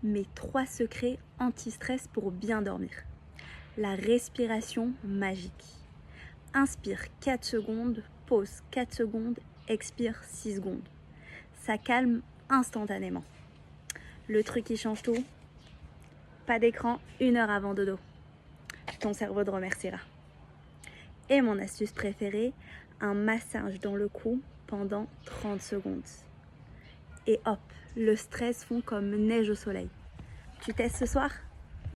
mes 3 secrets anti-stress pour bien dormir. La respiration magique. Inspire 4 secondes, pause 4 secondes, expire 6 secondes. Ça calme instantanément. Le truc qui change tout, pas d'écran 1 heure avant dodo. Ton cerveau te remerciera. Et mon astuce préférée, un massage dans le cou pendant 30 secondes. Et hop, le stress fond comme neige au soleil. Tu testes ce soir ?